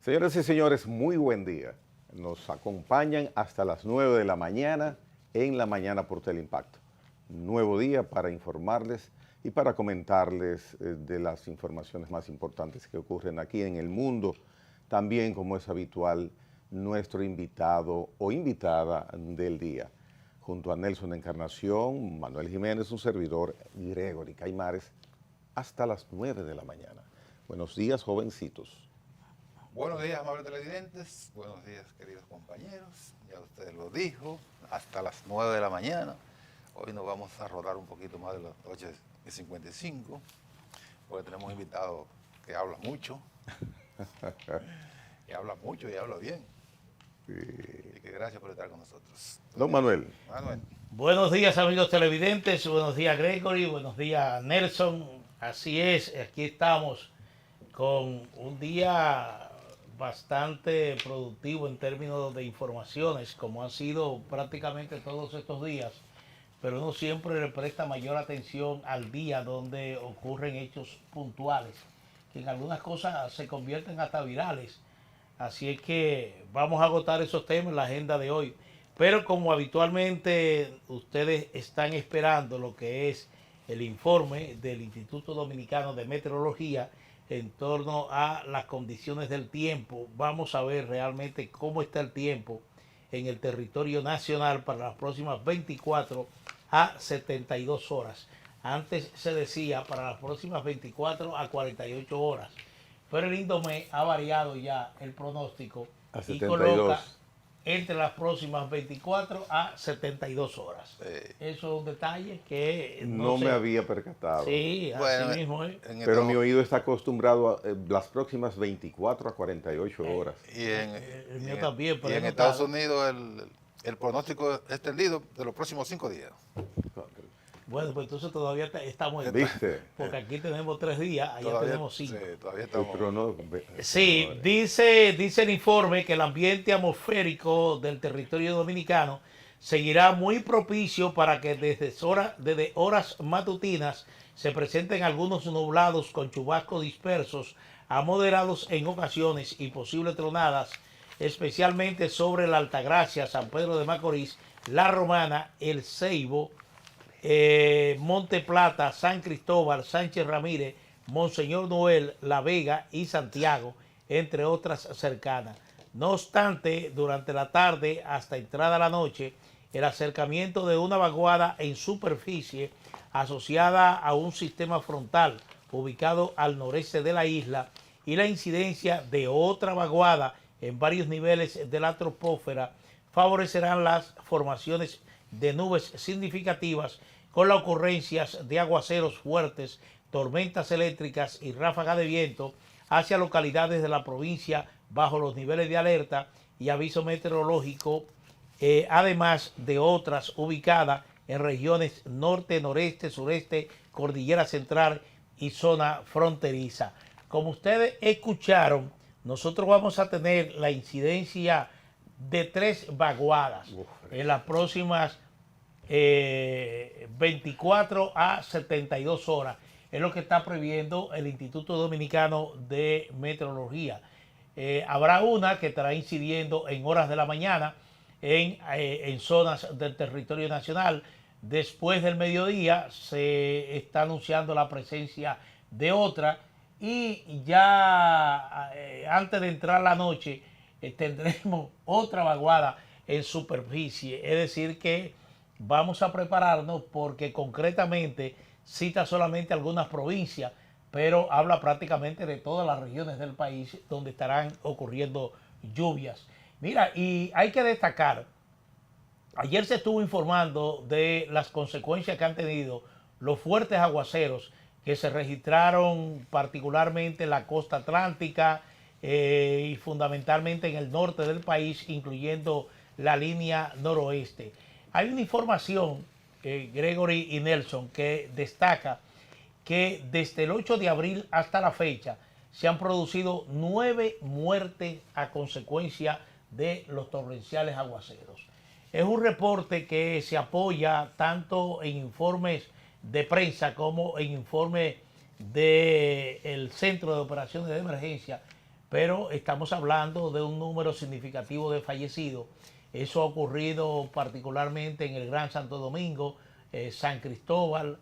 Señoras y señores, muy buen día. Nos acompañan hasta las 9 de la mañana en La Mañana por Teleimpacto. Nuevo día para informarles y para comentarles de las informaciones más importantes que ocurren aquí en el mundo. También, como es habitual, nuestro invitado o invitada del día. Junto a Nelson Encarnación, Manuel Jiménez, un servidor, Gregory Caimares, hasta las 9 de la mañana. Buenos días, jovencitos. Buenos días, amables televidentes. Buenos días, queridos compañeros. Ya usted lo dijo, hasta las 9 de la mañana. Hoy nos vamos a rodar un poquito más de las 8:55, porque tenemos un invitado que habla mucho. Y habla mucho y habla bien. Sí. Y que gracias por estar con nosotros. Don Manuel. Manuel. Buenos días, amigos televidentes. Buenos días, Gregory. Buenos días, Nelson. Así es, aquí estamos con un día bastante productivo en términos de informaciones, como han sido prácticamente todos estos días, pero uno siempre le presta mayor atención al día donde ocurren hechos puntuales, que en algunas cosas se convierten hasta virales. Así es que vamos a agotar esos temas en la agenda de hoy. Pero como habitualmente ustedes están esperando lo que es el informe del Instituto Dominicano de Meteorología en torno a las condiciones del tiempo, vamos a ver realmente cómo está el tiempo en el territorio nacional para las próximas 24 a 72 horas. Antes se decía para las próximas 24 a 48 horas. Pero el INDOME ha variado ya el pronóstico y coloca entre las próximas 24 a 72 horas. Eso es un detalle que no me había percatado. Sí, bueno, así mismo es. Pero mi oído está acostumbrado a las próximas 24 a 48 horas. Y el mío también. Y en Estados Unidos el pronóstico es extendido de los próximos 5 días. Bueno, pues entonces todavía estamos en ¿Viste? Porque aquí tenemos 3 días, allá todavía tenemos 5. Sí, todavía estamos. Sí, dice el informe que el ambiente atmosférico del territorio dominicano seguirá muy propicio para que desde horas matutinas se presenten algunos nublados con chubascos dispersos a moderados en ocasiones y posibles tronadas, especialmente sobre la Altagracia, San Pedro de Macorís, La Romana, El Ceibo, Monte Plata, San Cristóbal, Sánchez Ramírez, Monseñor Noel, La Vega y Santiago, entre otras cercanas. No obstante, durante la tarde hasta entrada la noche, el acercamiento de una vaguada en superficie asociada a un sistema frontal ubicado al noreste de la isla y la incidencia de otra vaguada en varios niveles de la troposfera favorecerán las formaciones de nubes significativas con las ocurrencias de aguaceros fuertes, tormentas eléctricas y ráfagas de viento hacia localidades de la provincia bajo los niveles de alerta y aviso meteorológico, además de otras ubicadas en regiones norte, noreste, sureste, cordillera central y zona fronteriza. Como ustedes escucharon, nosotros vamos a tener la incidencia de 3 vaguadas en las próximas 24 a 72 horas. Es lo que está previendo el Instituto Dominicano de Meteorología. Habrá una que estará incidiendo en horas de la mañana en zonas del territorio nacional. Después del mediodía se está anunciando la presencia de otra y ya antes de entrar la noche tendremos otra vaguada en superficie. Es decir que vamos a prepararnos porque concretamente cita solamente algunas provincias, pero habla prácticamente de todas las regiones del país donde estarán ocurriendo lluvias. Mira, y hay que destacar, ayer se estuvo informando de las consecuencias que han tenido los fuertes aguaceros que se registraron particularmente en la costa atlántica y fundamentalmente en el norte del país, incluyendo la línea noroeste. Hay una información, Gregory y Nelson, que destaca que desde el 8 de abril hasta la fecha se han producido 9 muertes a consecuencia de los torrenciales aguaceros. Es un reporte que se apoya tanto en informes de prensa como en informes del Centro de Operaciones de Emergencia, pero estamos hablando de un número significativo de fallecidos. Eso ha ocurrido particularmente en el Gran Santo Domingo, San Cristóbal,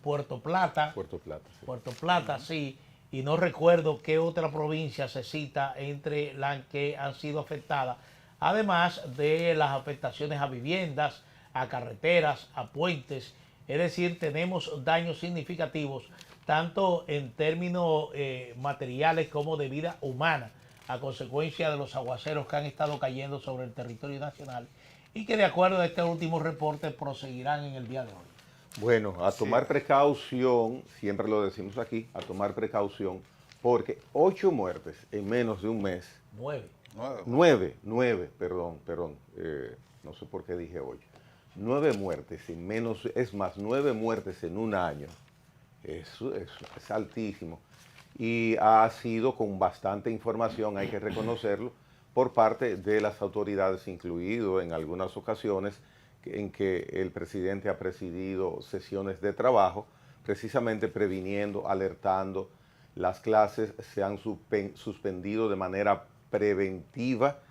Puerto Plata. Puerto Plata. Sí. Puerto Plata, sí. Y no recuerdo qué otra provincia se cita entre las que han sido afectadas, además de las afectaciones a viviendas, a carreteras, a puentes. Es decir, tenemos daños significativos, tanto en términos materiales como de vida humana, a consecuencia de los aguaceros que han estado cayendo sobre el territorio nacional y que de acuerdo a este último reporte proseguirán en el día de hoy. Bueno, a tomar precaución, siempre lo decimos aquí, a tomar precaución, porque 8 muertes en menos de un mes. 9. 9, perdón, no sé por qué dije 8. 9 muertes en menos, es más, 9 muertes en un año. Eso es altísimo. Y ha sido con bastante información, hay que reconocerlo, por parte de las autoridades, incluido en algunas ocasiones en que el presidente ha presidido sesiones de trabajo, precisamente previniendo, alertando. Las clases se han suspendido de manera preventiva,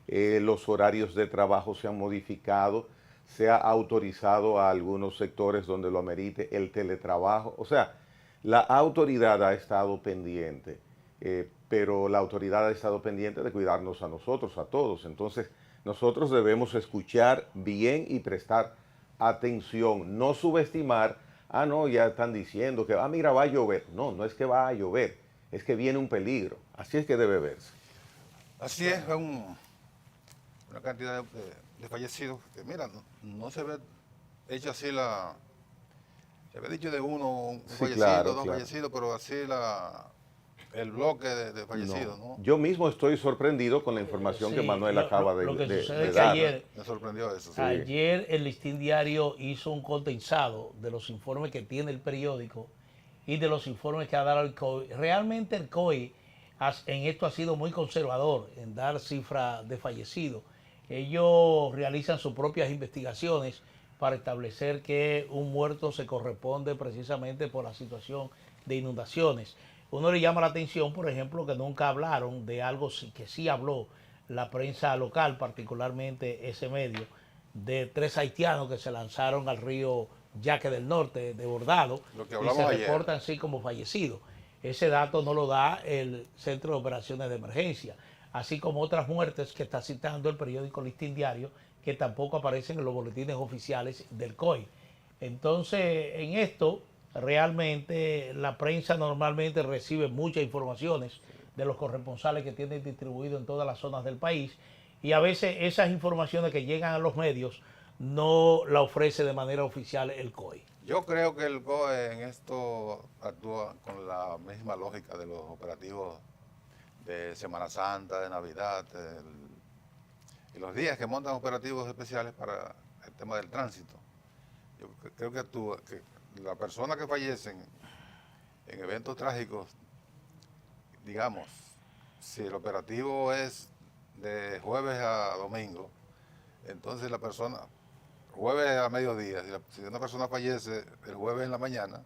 los horarios de trabajo se han modificado, se ha autorizado a algunos sectores donde lo amerite el teletrabajo. O sea, la autoridad ha estado pendiente, pero la autoridad ha estado pendiente de cuidarnos a nosotros, a todos. Entonces, nosotros debemos escuchar bien y prestar atención, no subestimar, no, ya están diciendo que, mira, va a llover. No, no es que va a llover, es que viene un peligro. Así es que debe verse. Así es, una cantidad de fallecidos que, mira, no se ve hecho así se había dicho de un Sí, fallecido, claro, dos claro. fallecidos, pero así el bloque de fallecidos, ¿no? Yo mismo estoy sorprendido con la información que Sí, Manuel acaba lo que de sucede es que dar. ayer, Me sorprendió eso. Sí. ayer el Listín Diario hizo un condensado de los informes que tiene el periódico y de los informes que ha dado el COI. Realmente el COI en esto ha sido muy conservador en dar cifras de fallecidos. Ellos realizan sus propias investigaciones para establecer que un muerto se corresponde precisamente por la situación de inundaciones. Uno le llama la atención, por ejemplo, que nunca hablaron de algo que sí habló la prensa local, particularmente ese medio, de 3 haitianos que se lanzaron al río Yaque del Norte, desbordado, Lo que y hablamos se ayer. reportan así como fallecidos. Ese dato no lo da el Centro de Operaciones de Emergencia, así como otras muertes que está citando el periódico Listín Diario, que tampoco aparecen en los boletines oficiales del COI. Entonces, en esto, realmente la prensa normalmente recibe muchas informaciones de los corresponsales que tienen distribuido en todas las zonas del país, y a veces esas informaciones que llegan a los medios no la ofrece de manera oficial el COI. Yo creo que el COE en esto actúa con la misma lógica de los operativos de Semana Santa, de Navidad, y los días que montan operativos especiales para el tema del tránsito. Yo creo que actúa, que las personas que fallecen en eventos trágicos, digamos, si el operativo es de jueves a domingo, entonces la persona, jueves a mediodía, si una persona fallece el jueves en la mañana,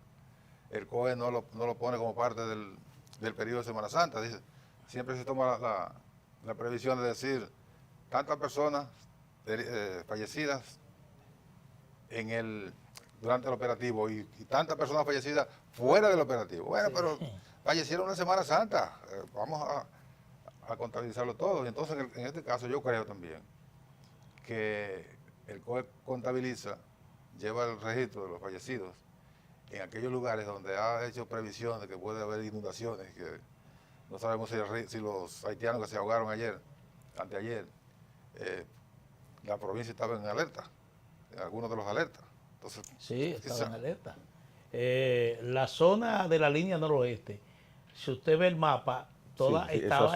el COE no lo pone como parte del periodo de Semana Santa. Dice, siempre se toma la previsión de decir tantas personas fallecidas durante el operativo y tantas personas fallecidas fuera del operativo. Bueno, sí, pero fallecieron en Semana Santa, vamos a contabilizarlo todo. Y entonces en este caso yo creo también que el COE contabiliza, lleva el registro de los fallecidos en aquellos lugares donde ha hecho previsión de que puede haber inundaciones, que no sabemos si los haitianos que se ahogaron anteayer, la provincia estaba en alerta, en algunos de los alertas. Entonces, sí, estaba en alerta. La zona de la línea noroeste, si usted ve el mapa, toda estaba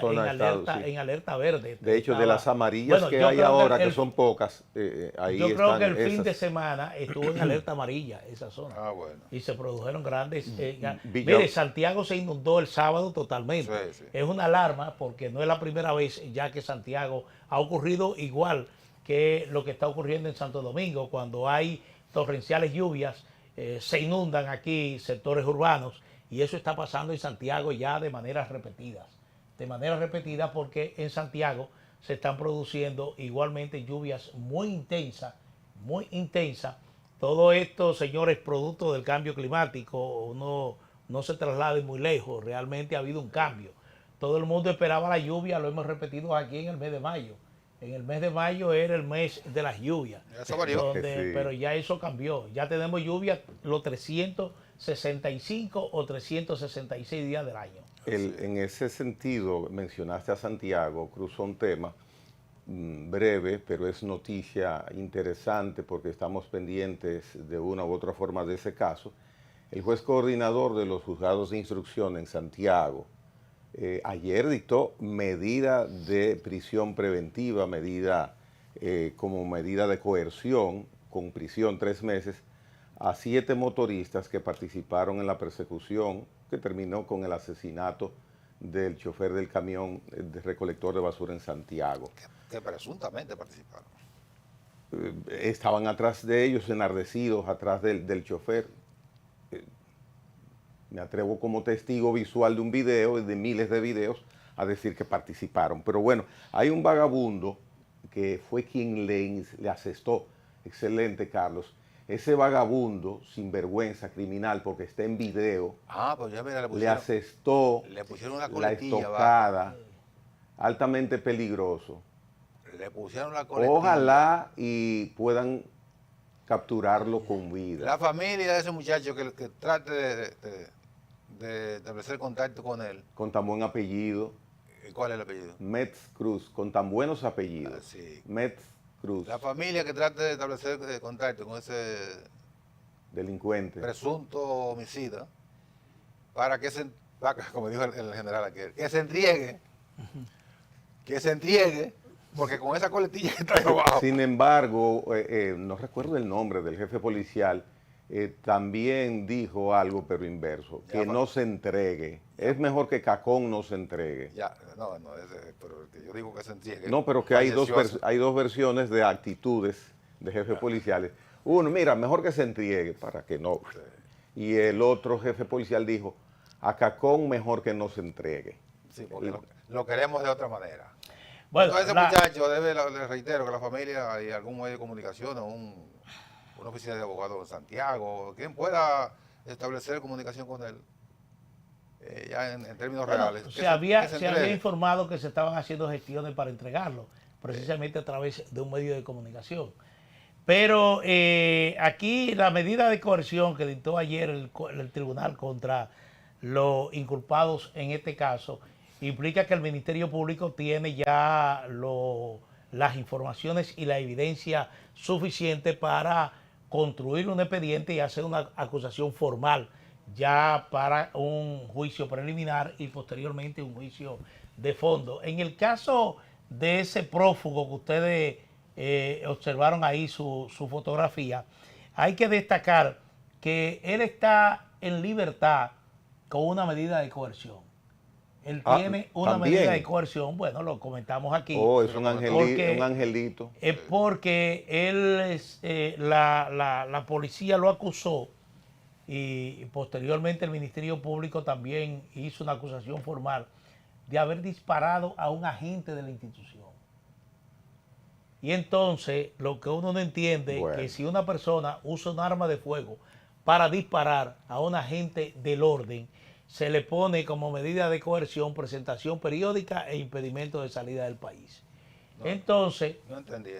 en alerta verde. De hecho, de las amarillas que hay ahora, que son pocas, ahí yo creo que el esas. fin de semana estuvo en alerta amarilla esa zona. Bueno. Y se produjeron grandes... mire, Santiago se inundó el sábado totalmente. Sí, sí. Es una alarma porque no es la primera vez ya que Santiago ha ocurrido igual que lo que está ocurriendo en Santo Domingo. Cuando hay torrenciales lluvias, se inundan aquí sectores urbanos y eso está pasando en Santiago ya de maneras repetidas. De manera repetida porque en Santiago se están produciendo igualmente lluvias muy intensas, muy intensas. Todo esto, señores, producto del cambio climático, no se traslade muy lejos, realmente ha habido un cambio. Todo el mundo esperaba la lluvia, lo hemos repetido aquí en el mes de mayo. En el mes de mayo era el mes de las lluvias, Eso varió. Sí. pero ya eso cambió. Ya tenemos lluvia los 365 o 366 días del año. En ese sentido, mencionaste a Santiago, cruzó un tema breve, pero es noticia interesante porque estamos pendientes de una u otra forma de ese caso. El juez coordinador de los juzgados de instrucción en Santiago ayer dictó medida de prisión preventiva, como medida de coerción, con prisión 3 meses, a 7 motoristas que participaron en la persecución que terminó con el asesinato del chofer del camión de recolector de basura en Santiago. Que presuntamente participaron. Estaban atrás de ellos, enardecidos, atrás del chofer. Me atrevo como testigo visual de un video, de miles de videos, a decir que participaron. Pero bueno, hay un vagabundo que fue quien le asestó. Excelente, Carlos. Ese vagabundo, sinvergüenza, criminal, porque está en video, Pues ya mira, le asestó le pusieron una la coletilla estocada, altamente peligroso. Le pusieron la coletilla. Ojalá y puedan capturarlo con vida. La familia de ese muchacho que trate de establecer contacto con él. Con tan buen apellido, ¿Cuál es el apellido? Metz Cruz, con tan buenos apellidos. Sí. Metz Cruz, La familia que trate de establecer contacto con ese delincuente. presunto homicida, para que como dijo el general aquel, que se entregue, porque con esa coletilla que trae abajo. Sin embargo, no recuerdo el nombre del jefe policial, también dijo algo, pero inverso, que no se entregue. Es mejor que Cacón no se entregue. Pero que yo digo que se entregue. No, pero que hay dos versiones de actitudes de jefes policiales. Uno, mira, mejor que se entregue para que no. Y el otro jefe policial dijo, a Cacón mejor que no se entregue. Sí, porque lo queremos de otra manera. Bueno, Entonces ese muchacho le reitero que la familia y algún medio de comunicación, una oficina de abogados en Santiago, quien pueda establecer comunicación con él, ya en términos reales. Se había informado que se estaban haciendo gestiones para entregarlo, precisamente a través de un medio de comunicación. Pero aquí la medida de coerción que dictó ayer el tribunal contra los inculpados en este caso implica que el Ministerio Público tiene ya las informaciones y la evidencia suficiente para construir un expediente y hacer una acusación formal ya para un juicio preliminar y posteriormente un juicio de fondo. En el caso de ese prófugo que ustedes observaron ahí su fotografía, hay que destacar que él está en libertad con una medida de coerción. Él tiene una ¿también? medida de coerción, bueno, lo comentamos aquí. Es un angelito. Es porque él, la policía lo acusó y posteriormente el Ministerio Público también hizo una acusación formal de haber disparado a un agente de la institución. Y entonces lo que uno no entiende es que si una persona usa un arma de fuego para disparar a un agente del orden, se le pone como medida de coerción presentación periódica e impedimento de salida del país. Entonces,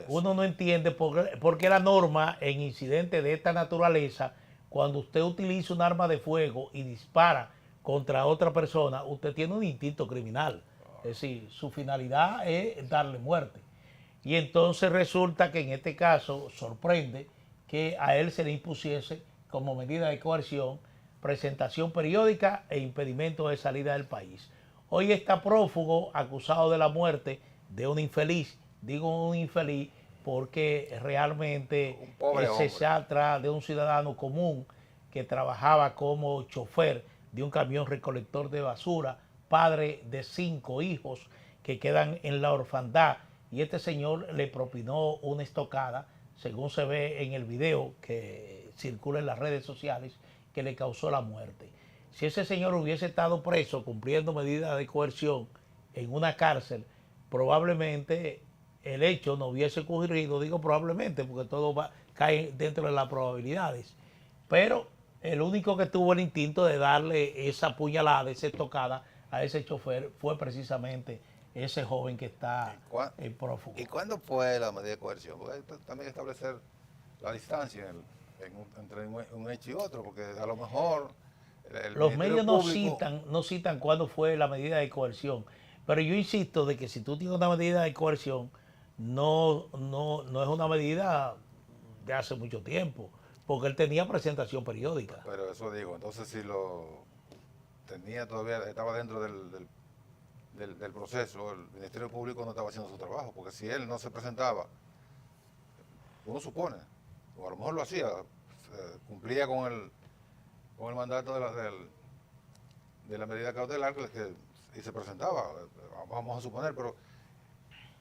uno no entiende por qué la norma en incidentes de esta naturaleza, cuando usted utiliza un arma de fuego y dispara contra otra persona, usted tiene un instinto criminal. Es decir, su finalidad es darle muerte. Y entonces resulta que en este caso sorprende que a él se le impusiese como medida de coerción presentación periódica e impedimento de salida del país. Hoy está prófugo acusado de la muerte de un infeliz. Digo un infeliz porque realmente se trata de un ciudadano común que trabajaba como chofer de un camión recolector de basura, padre de 5 hijos que quedan en la orfandad, y este señor le propinó una estocada, según se ve en el video que circula en las redes sociales, que le causó la muerte. si ese señor hubiese estado preso cumpliendo medidas de coerción en una cárcel, probablemente el hecho no hubiese ocurrido, digo probablemente, porque todo cae dentro de las probabilidades. Pero el único que tuvo el instinto de darle esa puñalada, esa estocada a ese chofer fue precisamente ese joven que está prófugo. ¿Y cuándo fue la medida de coerción? Porque hay también establecer la distancia entre un hecho y otro, porque a lo mejor los medios no citan cuándo fue la medida de coerción, pero yo insisto de que si tú tienes una medida de coerción, no es una medida de hace mucho tiempo, porque él tenía presentación periódica. Pero eso digo, entonces si lo tenía todavía, estaba dentro del proceso, el Ministerio Público no estaba haciendo su trabajo, porque si él no se presentaba, uno supone, o a lo mejor lo hacía, cumplía con el mandato de la medida cautelar y se presentaba, vamos a suponer, pero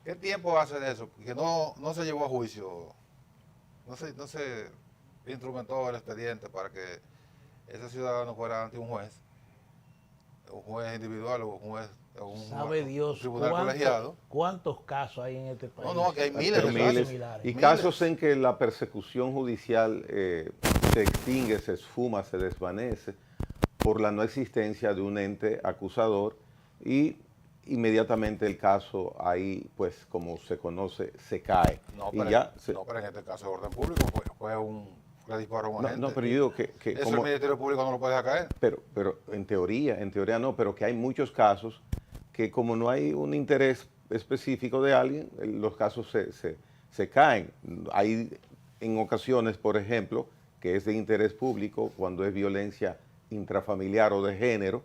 ¿qué tiempo hace de eso? Que no se llevó a juicio, no se instrumentó el expediente para que ese ciudadano fuera ante un juez individual o un juez ¿Sabe Dios tribunal colegiado? ¿Cuántos casos hay en este país? No, que hay miles de casos similares. Y casos en que la persecución judicial se extingue, se esfuma, se desvanece por la no existencia de un ente acusador y inmediatamente el caso ahí, pues como se conoce, se cae. No, pero en este caso de orden público le disparó a un agente. No, pero yo digo que eso como, el Ministerio Público no lo puede dejar caer. Pero en teoría no, pero que hay muchos casos que como no hay un interés específico de alguien, los casos se caen. Hay en ocasiones, por ejemplo, que es de interés público, cuando es violencia intrafamiliar o de género,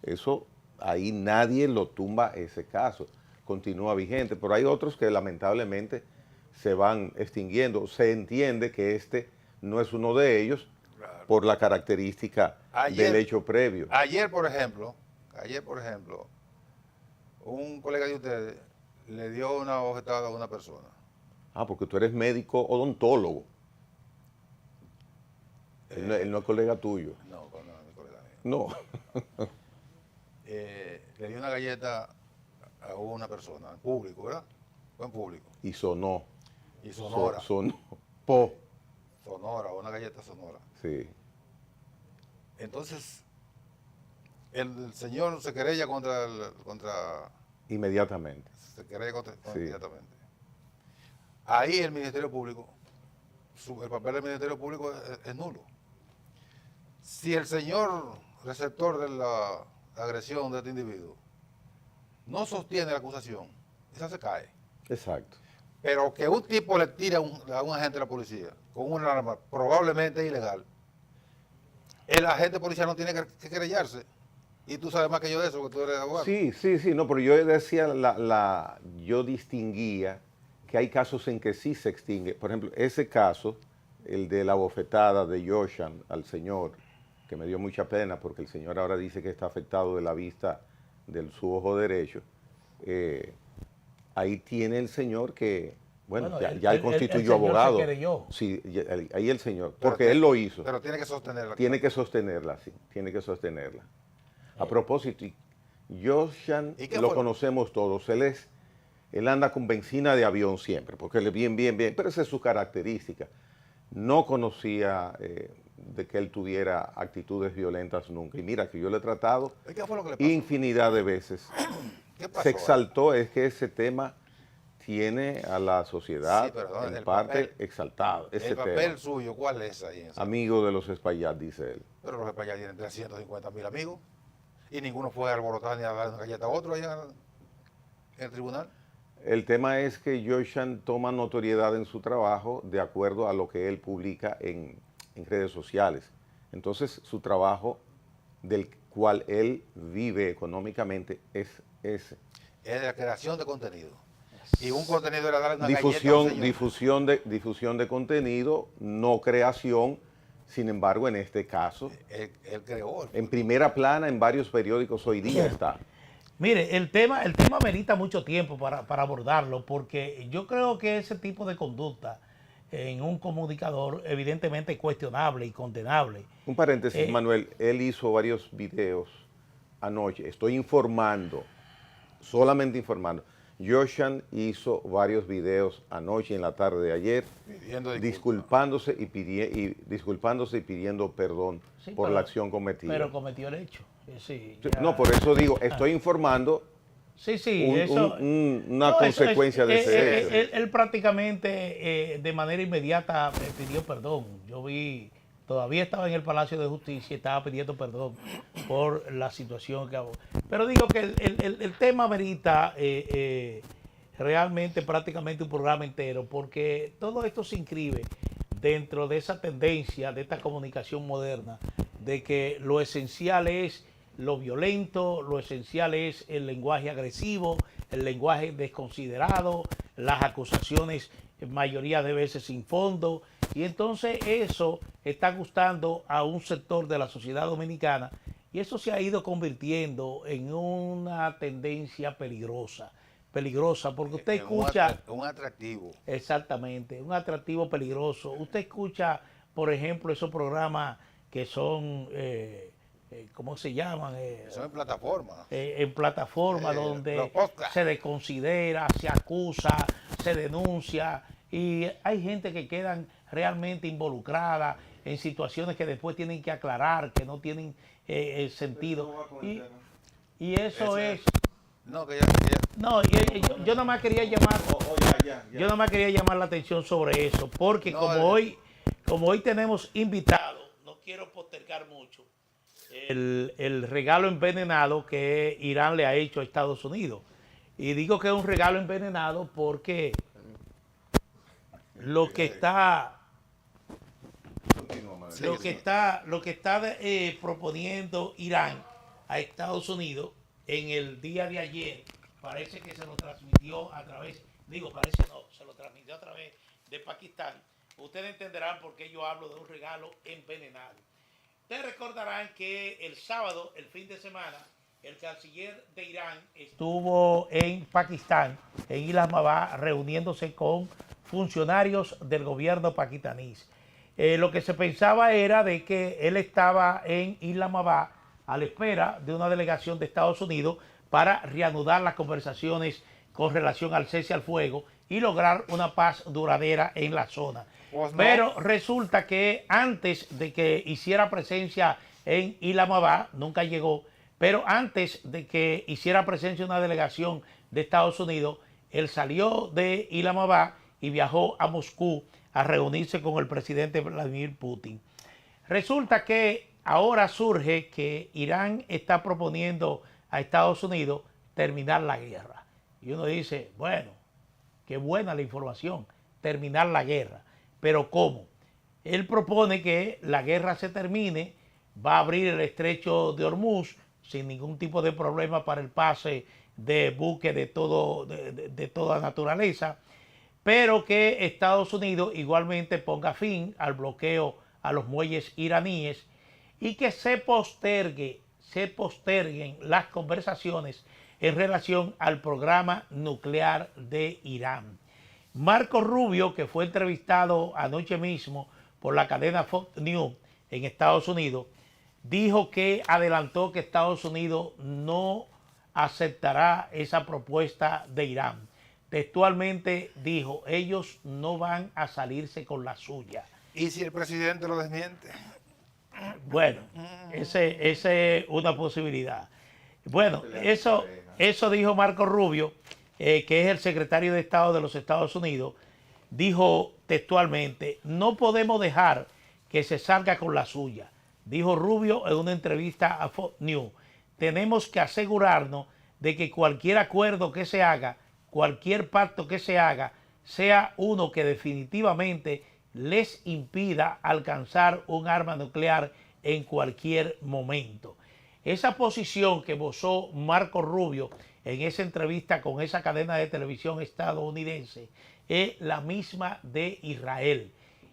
eso ahí nadie lo tumba ese caso, continúa vigente, pero hay otros que lamentablemente se van extinguiendo. Se entiende que este no es uno de ellos, claro, por la característica del hecho previo. Ayer, por ejemplo, un colega de ustedes le dio una bofetada a una persona. Ah, porque tú eres médico odontólogo. Él no es colega tuyo. No, mi colega mío. No. Le dio una galleta a una persona, en público, ¿verdad? Fue en público. Y sonó. Y sonora. Sonó. Sonora, una galleta sonora. Sí. Entonces, el señor se querella contra... Inmediatamente. Se querella contra sí, inmediatamente. Ahí el Ministerio Público, el papel del Ministerio Público es nulo. Si el señor receptor de la agresión de este individuo no sostiene la acusación, esa se cae. Exacto. Pero que un tipo le tire a un agente de la policía con una arma probablemente ilegal, el agente policial no tiene que querellarse. Y tú sabes más que yo de eso, porque tú eres abogado. Sí, no, pero yo decía, yo distinguía que hay casos en que sí se extingue. Por ejemplo, ese caso, el de la bofetada de Joshan al señor, que me dio mucha pena porque el señor ahora dice que está afectado de la vista de su ojo derecho. Ahí tiene el señor que, bueno, ya él constituyó abogado. Sí, ahí el señor, porque él lo hizo. Pero tiene que sostenerla. Tiene que sostenerla, sí, tiene que sostenerla. A propósito, Joshan lo conocemos todos, él anda con benzina de avión siempre, porque él es bien, pero esa es su característica. No conocía de que él tuviera actitudes violentas nunca. Y mira que yo le he tratado infinidad de veces. Se exaltó, es que ese tema tiene a la sociedad en parte exaltado. ¿El papel suyo cuál es ahí? Amigo de los Espaillat, dice él. Pero los Espaillat tienen 350.000 amigos y ninguno fue a alborotar ni a dar una galleta a otro allá en el tribunal. El tema es que Joshan toma notoriedad en su trabajo de acuerdo a lo que él publica en redes sociales. Entonces, su trabajo del cual él vive económicamente es ese. Es de la creación de contenido. Y un contenido era darle una difusión de contenido, no creación. Sin embargo, en este caso, él creó. En primera plana, en varios periódicos hoy día está. Mire, el tema merita mucho tiempo para abordarlo, porque yo creo que ese tipo de conducta en un comunicador evidentemente cuestionable y condenable. Un paréntesis, Manuel, él hizo varios videos anoche, estoy informando, solamente informando. Joshan hizo varios videos anoche y en la tarde de ayer, disculpándose y pidiendo perdón por la acción cometida. Pero cometió el hecho. Sí, no, por eso digo, estoy informando una consecuencia de ese hecho. Él prácticamente de manera inmediata pidió perdón. Yo vi, todavía estaba en el Palacio de Justicia y estaba pidiendo perdón por la situación que hago. Pero digo que el tema merita realmente prácticamente un programa entero, porque todo esto se inscribe dentro de esa tendencia, de esta comunicación moderna, de que lo esencial es lo violento, lo esencial es el lenguaje agresivo, el lenguaje desconsiderado, las acusaciones mayoría de veces sin fondo, y entonces eso está gustando a un sector de la sociedad dominicana y eso se ha ido convirtiendo en una tendencia peligrosa porque usted escucha... Un atractivo. Exactamente, un atractivo peligroso. Usted escucha, por ejemplo, esos programas que son... ¿cómo se llaman? Son en plataformas. En plataformas donde se desconsidera, se acusa, se denuncia y hay gente que quedan realmente involucrada en situaciones que después tienen que aclarar, que no tienen sentido. Y eso es... No, No, yo nada más quería llamar, yo nada más quería llamar la atención sobre eso, porque como hoy tenemos invitado, no quiero postergar mucho, el regalo envenenado que Irán le ha hecho a Estados Unidos. Y digo que es un regalo envenenado porque lo que está proponiendo Irán a Estados Unidos en el día de ayer, parece que se lo transmitió a través, se lo transmitió a través de Pakistán. Ustedes entenderán por qué yo hablo de un regalo envenenado. Ustedes recordarán que el sábado, el fin de semana, el canciller de Irán estuvo en Pakistán, en Islamabad, reuniéndose con funcionarios del gobierno pakistaní. Lo que se pensaba era de que él estaba en Islamabad a la espera de una delegación de Estados Unidos para reanudar las conversaciones con relación al cese al fuego y lograr una paz duradera en la zona. Pues no. Pero resulta que antes de que hiciera presencia en Islamabad, nunca llegó, pero antes de que hiciera presencia una delegación de Estados Unidos, él salió de Islamabad y viajó a Moscú a reunirse con el presidente Vladimir Putin. Resulta que ahora surge que Irán está proponiendo a Estados Unidos terminar la guerra. Y uno dice, bueno, qué buena la información, terminar la guerra. Pero ¿cómo? Él propone que la guerra se termine, va a abrir el estrecho de Hormuz sin ningún tipo de problema para el pase de buques de toda naturaleza, pero que Estados Unidos igualmente ponga fin al bloqueo a los muelles iraníes y que se posterguen las conversaciones en relación al programa nuclear de Irán. Marco Rubio, que fue entrevistado anoche mismo por la cadena Fox News en Estados Unidos, dijo que adelantó que Estados Unidos no aceptará esa propuesta de Irán. Textualmente dijo, ellos no van a salirse con la suya. ¿Y si el presidente lo desmiente? Bueno, esa es una posibilidad. Bueno, eso dijo Marco Rubio, que es el secretario de Estado de los Estados Unidos, dijo textualmente, no podemos dejar que se salga con la suya. Dijo Rubio en una entrevista a Fox News, tenemos que asegurarnos de que cualquier acuerdo que se haga, cualquier pacto que se haga, sea uno que definitivamente les impida alcanzar un arma nuclear en cualquier momento. Esa posición que esbozó Marco Rubio en esa entrevista con esa cadena de televisión estadounidense es la misma de Israel.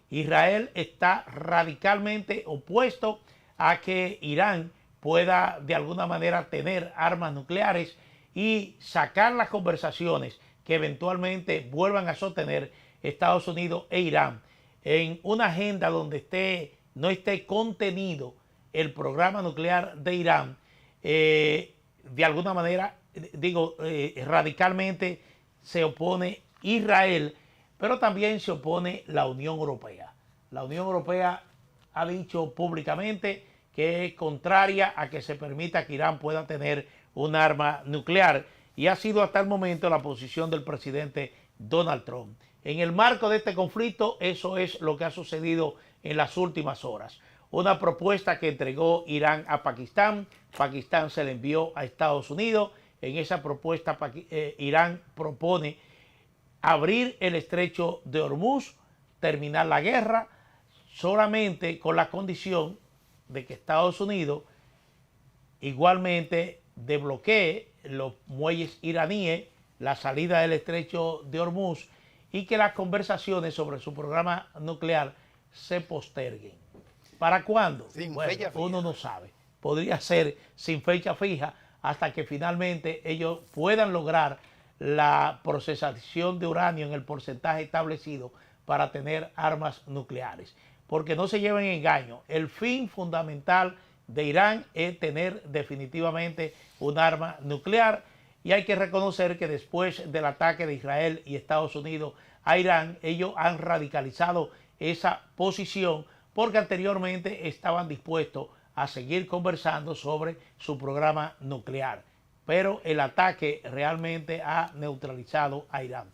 Israel está radicalmente opuesto a que Irán pueda de alguna manera tener armas nucleares y sacar las conversaciones que eventualmente vuelvan a sostener Estados Unidos e Irán. en una agenda donde no esté contenido el programa nuclear de Irán, de alguna manera, radicalmente se opone Israel, pero también se opone la Unión Europea. La Unión Europea ha dicho públicamente que es contraria a que se permita que Irán pueda tener un arma nuclear, y ha sido hasta el momento la posición del presidente Donald Trump. En el marco de este conflicto, eso es lo que ha sucedido en las últimas horas. Una propuesta que entregó Irán a Pakistán, Pakistán se le envió a Estados Unidos. En esa propuesta Irán propone abrir el estrecho de Hormuz, terminar la guerra, solamente con la condición de que Estados Unidos igualmente desbloquee los muelles iraníes, la salida del estrecho de Hormuz, y que las conversaciones sobre su programa nuclear se posterguen. ¿Para cuándo? Bueno, uno no sabe. Podría ser sin fecha fija hasta que finalmente ellos puedan lograr la procesación de uranio en el porcentaje establecido para tener armas nucleares. Porque no se lleven engaño, el fin fundamental de Irán es tener definitivamente un arma nuclear, y hay que reconocer que después del ataque de Israel y Estados Unidos a Irán, ellos han radicalizado esa posición, porque anteriormente estaban dispuestos a seguir conversando sobre su programa nuclear, pero el ataque realmente ha neutralizado a Irán.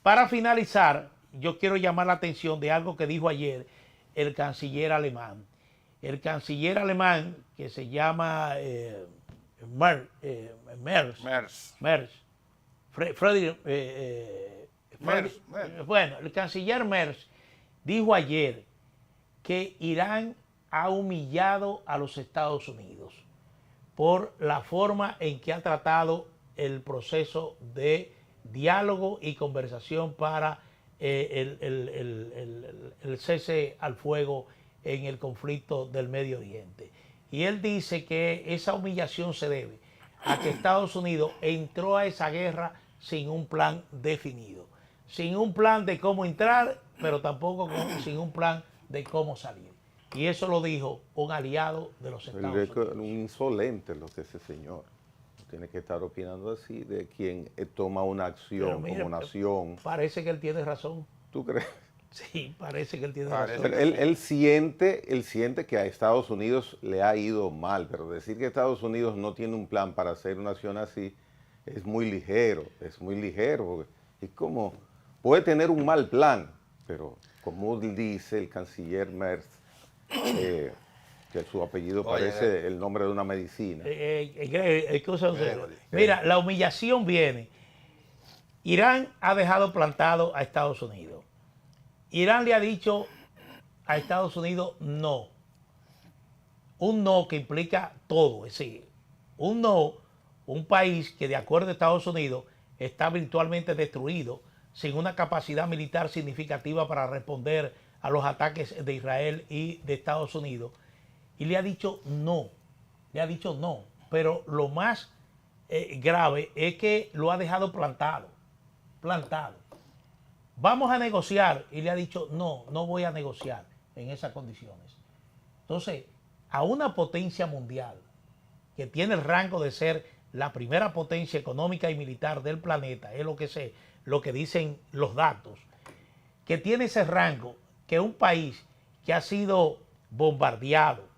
Para finalizar, yo quiero llamar la atención de algo que dijo ayer el canciller alemán. El canciller alemán, que se llama bueno, el canciller Merz dijo ayer que Irán ha humillado a los Estados Unidos por la forma en que ha tratado el proceso de diálogo y conversación para el cese al fuego en el conflicto del Medio Oriente. Y él dice que esa humillación se debe a que Estados Unidos entró a esa guerra sin un plan definido, sin un plan de cómo entrar, pero tampoco sin un plan de cómo salir. Y eso lo dijo un aliado de los Estados Unidos. Un insolente lo que ese señor. Tiene que estar opinando así de quien toma una acción como nación. Parece que él tiene razón. ¿Tú crees? Sí, parece que él tiene razón. Él siente que a Estados Unidos le ha ido mal, pero decir que Estados Unidos no tiene un plan para hacer una acción así es muy ligero, Es como, puede tener un mal plan, pero como dice el canciller Merz, que su apellido parece el nombre de una medicina. Mira, la humillación viene. Irán ha dejado plantado a Estados Unidos. Irán le ha dicho a Estados Unidos no. Un no que implica todo. Es decir, un no, un país que de acuerdo a Estados Unidos está virtualmente destruido, sin una capacidad militar significativa para responder a los ataques de Israel y de Estados Unidos. Y le ha dicho no. Pero lo más grave es que lo ha dejado plantado. Vamos a negociar, y le ha dicho no voy a negociar en esas condiciones. Entonces, a una potencia mundial que tiene el rango de ser la primera potencia económica y militar del planeta, es lo que dicen los datos, que tiene ese rango, que un país que ha sido bombardeado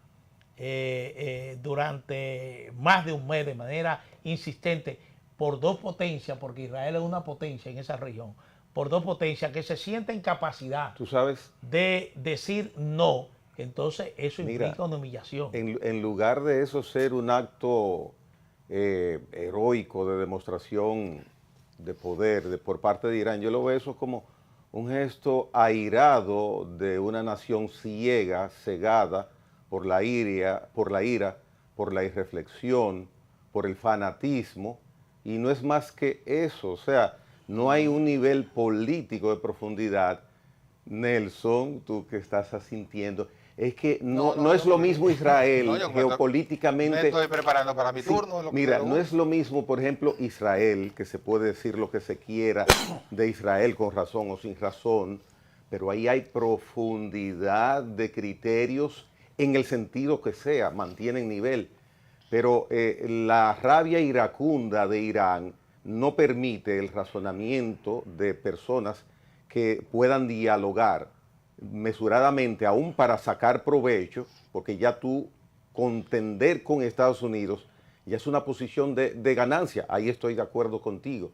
durante más de un mes de manera insistente por dos potencias, porque Israel es una potencia en esa región, por dos potencias que se sienten en capacidad de decir no, entonces eso implica una humillación. En lugar de eso ser un acto heroico de demostración de poder por parte de Irán, yo lo veo eso como un gesto airado de una nación cegada por la ira, por la irreflexión, por el fanatismo, y no es más que eso. O sea, no hay un nivel político de profundidad. Nelson, tú que estás asintiendo, es que no es lo mismo Israel geopolíticamente. Me estoy preparando para mi turno. Mira, no es lo mismo, por ejemplo, Israel, que se puede decir lo que se quiera de Israel con razón o sin razón, pero ahí hay profundidad de criterios en el sentido que sea, mantienen nivel. Pero la rabia iracunda de Irán no permite el razonamiento de personas que puedan dialogar mesuradamente, aún para sacar provecho, porque ya tú contender con Estados Unidos ya es una posición de ganancia, ahí estoy de acuerdo contigo,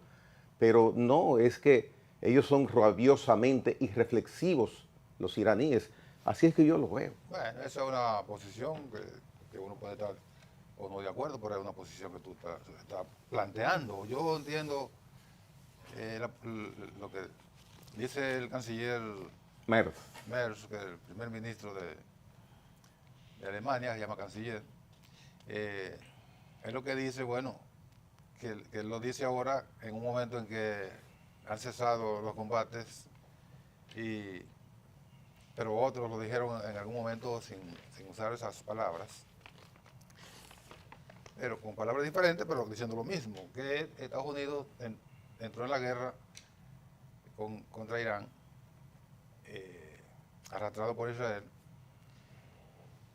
pero no, es que ellos son rabiosamente irreflexivos, los iraníes, así es que yo lo veo. Bueno, esa es una posición que uno puede estar o no de acuerdo, pero es una posición que tú estás planteando. Yo entiendo lo que dice el canciller Merz. Merz, que es el primer ministro de Alemania, se llama canciller. Es lo que dice, bueno, que él lo dice ahora en un momento en que han cesado los combates, pero otros lo dijeron en algún momento sin usar esas palabras, pero con palabras diferentes, pero diciendo lo mismo, que Estados Unidos entró en la guerra contra Irán, arrastrado por Israel,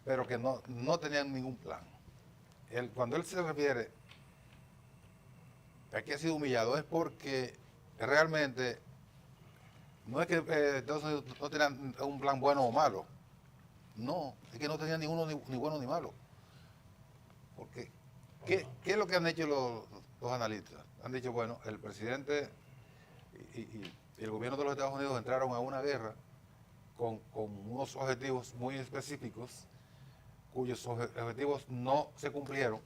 pero que no tenían ningún plan. Cuando él se refiere a que ha sido humillado es porque realmente no es que Estados Unidos no tenían un plan bueno o malo, no, es que no tenían ni uno ni bueno ni malo. Porque, ¿qué es lo que han hecho los analistas? Han dicho, bueno, el presidente y el gobierno de los Estados Unidos entraron a una guerra con unos objetivos muy específicos, cuyos objetivos no se cumplieron,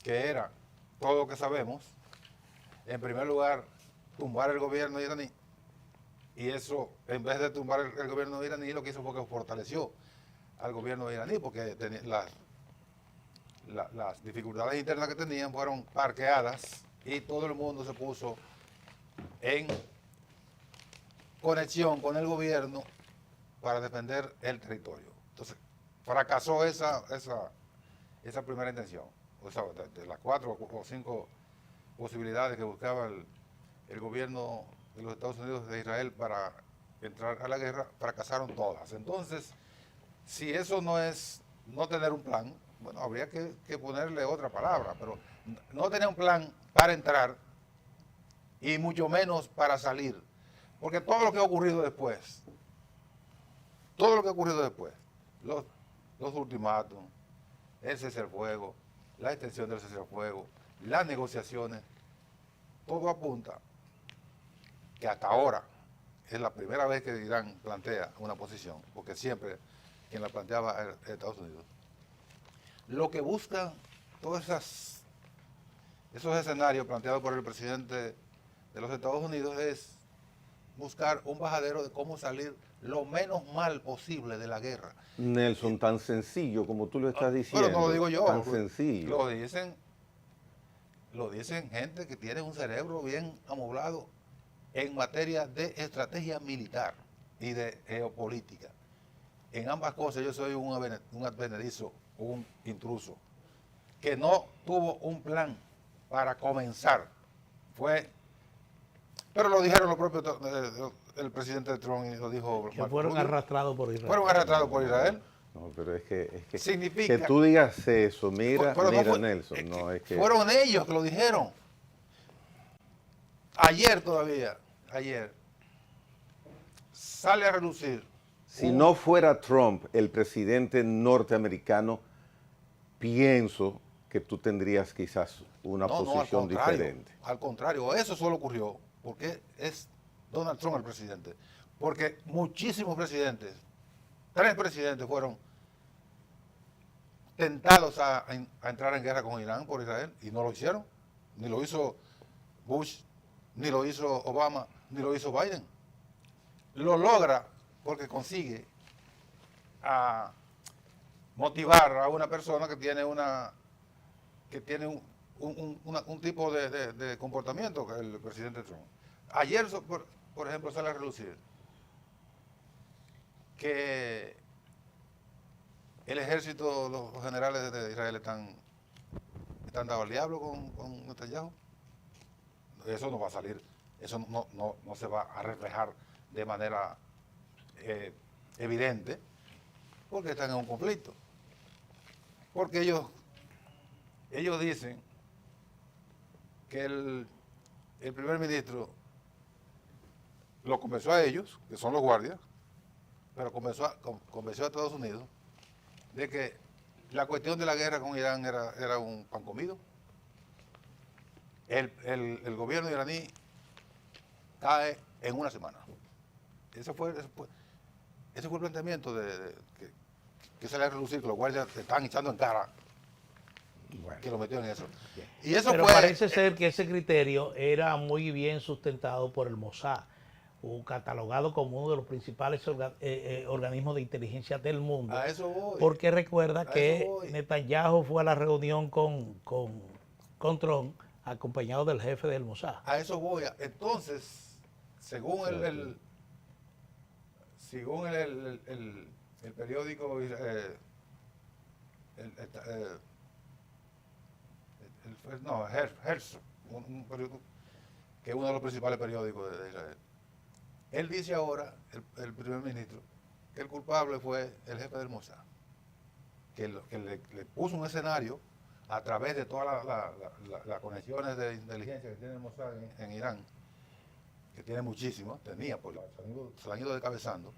que era todo lo que sabemos. En primer lugar, tumbar el gobierno iraní, y eso, en vez de tumbar el gobierno iraní, lo que hizo fue que fortaleció al gobierno iraní, porque las dificultades internas que tenían fueron parqueadas y todo el mundo se puso en conexión con el gobierno para defender el territorio. Entonces, fracasó esa primera intención. O sea, de las 4 o 5 posibilidades que buscaba el gobierno de los Estados Unidos de Israel para entrar a la guerra, fracasaron todas. Entonces, si eso no es no tener un plan, bueno, habría que ponerle otra palabra, pero no tener un plan para entrar y mucho menos para salir. Porque todo lo que ha ocurrido después, los ultimátums, el cese al fuego, la extensión del cese al fuego, las negociaciones, todo apunta que hasta ahora es la primera vez que Irán plantea una posición, porque siempre quien la planteaba era Estados Unidos. Lo que buscan todos esos escenarios planteados por el presidente de los Estados Unidos es buscar un bajadero de cómo salir lo menos mal posible de la guerra. Nelson, tan sencillo como tú lo estás diciendo. Pero no lo digo yo. Tan sencillo. Lo dicen gente que tiene un cerebro bien amoblado en materia de estrategia militar y de geopolítica. En ambas cosas yo soy un advenedizo, un intruso, que no tuvo un plan para comenzar. Pero lo dijeron los propios, el presidente Trump y lo dijo. Que fueron arrastrados por Israel. Fueron arrastrados por Israel. No, pero es que significa que tú digas eso, mira, no Nelson, no es que... Fueron ellos que lo dijeron. Ayer, sale a relucir. Si no fuera Trump el presidente norteamericano, pienso que tú tendrías quizás una posición diferente. Al contrario, eso solo ocurrió porque es Donald Trump el presidente. Porque muchísimos presidentes, 3 presidentes fueron tentados a entrar en guerra con Irán por Israel y no lo hicieron. Ni lo hizo Bush, ni lo hizo Obama, ni lo hizo Biden. Lo logra porque consigue motivar a una persona que tiene un tipo de comportamiento que el presidente Trump. Ayer, por ejemplo, sale a relucir que el ejército, los generales de Israel están dados al diablo con Netanyahu. Eso no va a salir, eso no se va a reflejar de manera evidente, porque están en un conflicto. Porque ellos dicen que el primer ministro lo convenció a ellos, que son los guardias, pero convenció a Estados Unidos de que la cuestión de la guerra con Irán era un pan comido. El gobierno iraní cae en una semana. Ese fue el planteamiento que sale a relucir, que los guardias te están echando en cara, que lo metió en eso. Y eso Pero fue, parece ser que ese criterio era muy bien sustentado por el Mossad, catalogado como uno de los principales organismos de inteligencia del mundo. a eso voy. Porque recuerda que eso voy. Netanyahu fue a la reunión con Trump, acompañado del jefe del Mossad. A eso voy. Entonces, según el periódico, Hertz, un periódico que es uno de los principales periódicos de Israel. Él dice ahora, el primer ministro, que el culpable fue el jefe del Mossad, que le puso un escenario a través de todas las conexiones de inteligencia que tiene el Mossad en Irán, que tiene muchísimas, tenía, pues se la han ido descabezando,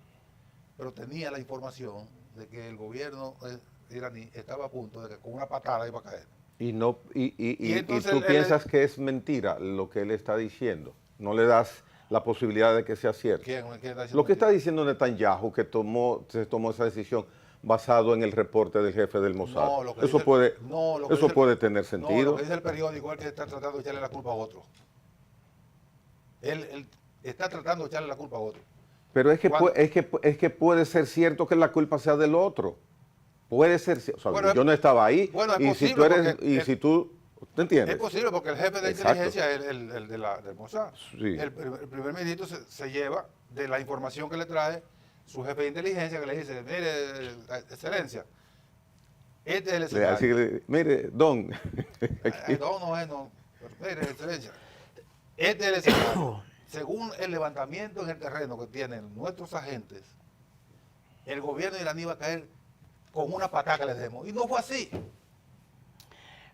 pero tenía la información de que el gobierno iraní estaba a punto de que con una patada iba a caer. Y Entonces tú piensas que es mentira lo que él está diciendo. No le das la posibilidad de que sea cierto. ¿Quién está diciendo Lo que mentira? está diciendo Netanyahu, que se tomó esa decisión basado en el reporte del jefe del Mossad. No, lo que Eso dice- puede, no, lo que eso dice- puede tener No, sentido. lo que dice el periódico es que está tratando de echarle la culpa a otro. Él está tratando de echarle la culpa a otro. Pero es que, Cuando- es que puede ser cierto que la culpa sea del otro. Puede ser, o sea, Bueno, yo no estaba ahí, bueno, es y si posible tú eres, porque y es- si tú, ¿te entiendes? Es posible porque el jefe de Exacto. inteligencia es el del Mossad. Sí. El primer ministro se lleva de la información que le trae su jefe de inteligencia, que le dice, mire, excelencia, este es el escenario. Así que, mire, don, No, pero mire, excelencia, este es el escenario. Según el levantamiento en el terreno que tienen nuestros agentes, el gobierno iraní va a caer con una patada que les demos. Y no fue así.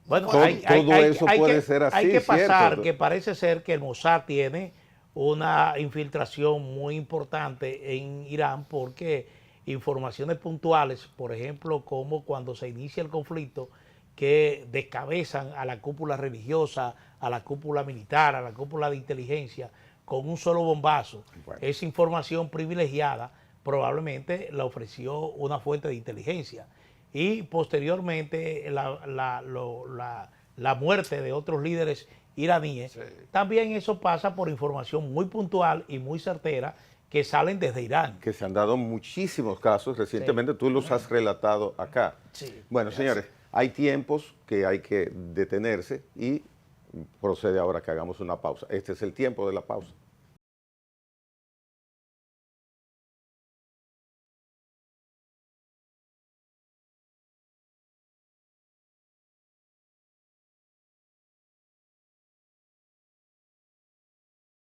Bueno, Todo- todo eso puede ser así, hay que pasar ¿cierto? que parece ser que el Mossad tiene una infiltración muy importante en Irán porque informaciones puntuales, por ejemplo, como cuando se inicia el conflicto, que descabezan a la cúpula religiosa, a la cúpula militar, a la cúpula de inteligencia, con un solo bombazo. Bueno. Esa información privilegiada probablemente la ofreció una fuente de inteligencia. Y posteriormente la muerte de otros líderes iraníes, Sí. también eso pasa por información muy puntual y muy certera que salen desde Irán. que se han dado muchísimos casos recientemente, tú los has relatado acá. Sí. Bueno, señores, hay tiempos que hay que detenerse y procede ahora que hagamos una pausa. Este es el tiempo de la pausa.